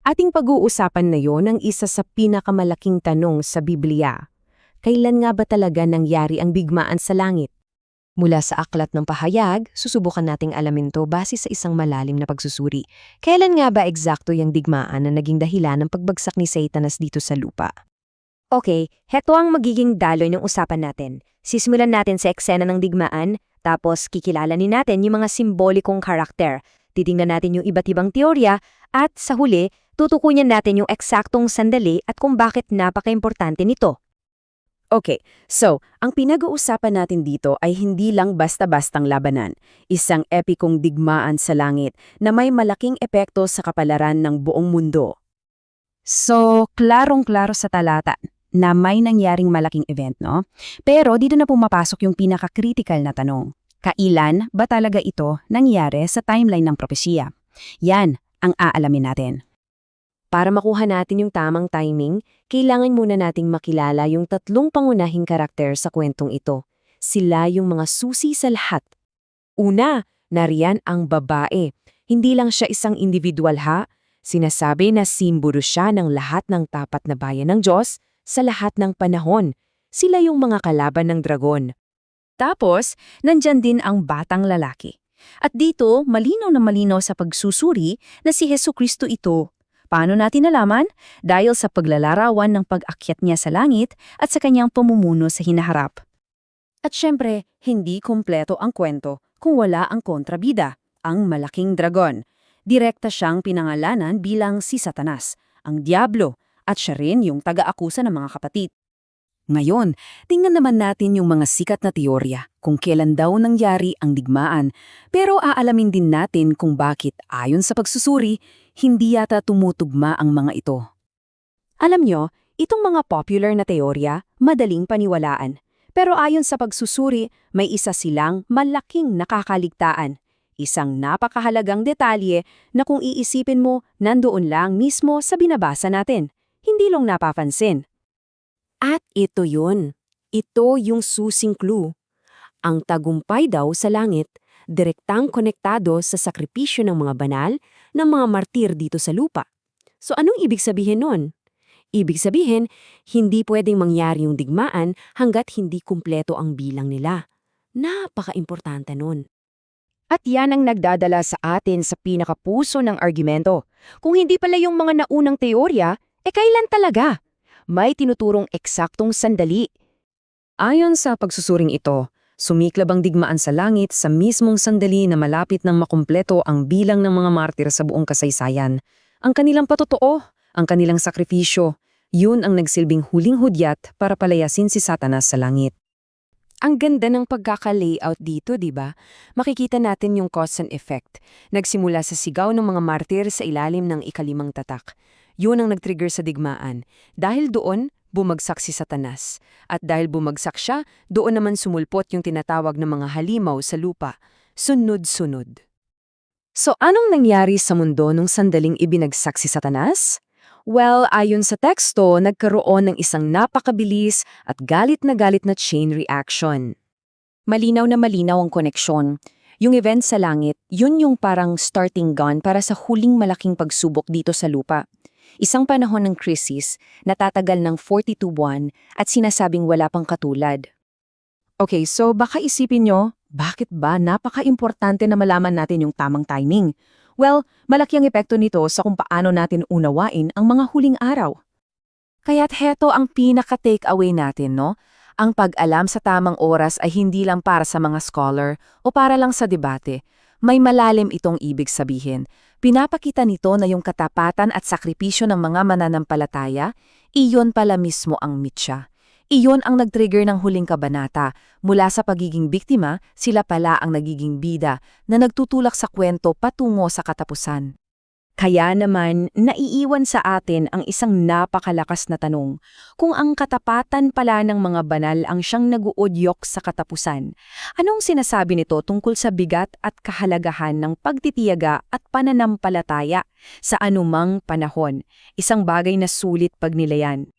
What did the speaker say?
Ating pag-uusapan ngayon ang isa sa pinakamalaking tanong sa Biblia. Kailan nga ba talaga nangyari ang digmaan sa langit? Mula sa aklat ng pahayag, susubukan nating alamin to base sa isang malalim na pagsusuri. Kailan nga ba eksakto yung digmaan na naging dahilan ng pagbagsak ni Satanas dito sa lupa? Okay, heto ang magiging daloy ng usapan natin. Sisimulan natin sa eksena ng digmaan, tapos kikilalanin natin yung mga simbolikong karakter. Titingnan natin yung iba't ibang teorya, at sa huli, tutukuyin natin yung eksaktong sandali at kung bakit napaka-importante nito. Okay, so, ang pinag-uusapan natin dito ay hindi lang basta-bastang labanan. Isang epikong digmaan sa langit na may malaking epekto sa kapalaran ng buong mundo. So, klarong-klaro sa talata na may nangyaring malaking event, no? Pero dito na pumapasok yung pinaka-critical na tanong. Kailan ba talaga ito nangyari sa timeline ng propesya? Yan ang aalamin natin. Para makuha natin yung tamang timing, kailangan muna nating makilala yung tatlong pangunahing karakter sa kwentong ito. Sila yung mga susi sa lahat. Una, nariyan ang babae. Hindi lang siya isang individual ha. Sinasabi na simbolo siya ng lahat ng tapat na bayan ng Diyos sa lahat ng panahon. Sila yung mga kalaban ng dragon. Tapos, nandyan din ang batang lalaki. At dito, malinaw na malinaw sa pagsusuri na si Hesukristo ito. Paano natin nalaman? Dahil sa paglalarawan ng pag-akyat niya sa langit at sa kanyang pamumuno sa hinaharap. At syempre, hindi kumpleto ang kwento kung wala ang kontrabida, ang malaking dragon. Direkta siyang pinangalanan bilang si Satanas, ang Diablo, at siya rin yung taga-akusa ng mga kapatid. Ngayon, tingnan naman natin yung mga sikat na teorya kung kailan daw nangyari ang digmaan, pero aalamin din natin kung bakit ayon sa pagsusuri, hindi yata tumutugma ang mga ito. Alam nyo, itong mga popular na teorya, madaling paniwalaan. Pero ayon sa pagsusuri, may isa silang malaking nakakaligtaan. Isang napakahalagang detalye na kung iisipin mo, nandoon lang mismo sa binabasa natin. Hindi lang napapansin. At ito yun. Ito yung susing clue. Ang tagumpay daw sa langit, direktang konektado sa sakripisyo ng mga banal ng mga martir dito sa lupa. So anong ibig sabihin nun? Ibig sabihin, hindi pwedeng mangyari yung digmaan hanggat hindi kumpleto ang bilang nila. Napaka-importante nun. At yan ang nagdadala sa atin sa pinakapuso ng argumento. Kung hindi pala yung mga naunang teorya, kailan talaga? May tinuturong eksaktong sandali. Ayon sa pagsusuring ito, sumiklab ang digmaan sa langit sa mismong sandali na malapit ng makumpleto ang bilang ng mga martir sa buong kasaysayan. Ang kanilang patotoo, ang kanilang sakripisyo, yun ang nagsilbing huling hudyat para palayasin si Satanas sa langit. Ang ganda ng pagkaka-layout dito, di ba? Makikita natin yung cause and effect. Nagsimula sa sigaw ng mga martir sa ilalim ng ikalimang tatak. Yun ang nag-trigger sa digmaan. Dahil doon, bumagsak si Satanas. At dahil bumagsak siya, doon naman sumulpot yung tinatawag na mga halimaw sa lupa. Sunod-sunod. So anong nangyari sa mundo nung sandaling ibinagsak si Satanas? Well, ayon sa teksto, nagkaroon ng isang napakabilis at galit na chain reaction. Malinaw na malinaw ang koneksyon. Yung event sa langit, yun yung parang starting gun para sa huling malaking pagsubok dito sa lupa. Isang panahon ng krisis, natatagal ng 42 buwan at sinasabing wala pang katulad. Okay, so baka isipin nyo, bakit ba napaka-importante na malaman natin yung tamang timing? Well, malaki ang epekto nito sa kung paano natin unawain ang mga huling araw. Kaya't heto ang pinaka-take-away natin, no? Ang pag-alam sa tamang oras ay hindi lang para sa mga scholar o para lang sa debate. May malalim itong ibig sabihin. Pinapakita nito na yung katapatan at sakripisyo ng mga mananampalataya, iyon pala mismo ang mitya. Iyon ang nag-trigger ng huling kabanata. Mula sa pagiging biktima, sila pala ang nagiging bida na nagtutulak sa kwento patungo sa katapusan. Kaya naman, naiiwan sa atin ang isang napakalakas na tanong. Kung ang katapatan pala ng mga banal ang siyang naguudyok sa katapusan, anong sinasabi nito tungkol sa bigat at kahalagahan ng pagtitiyaga at pananampalataya sa anumang panahon? Isang bagay na sulit pagnilayan.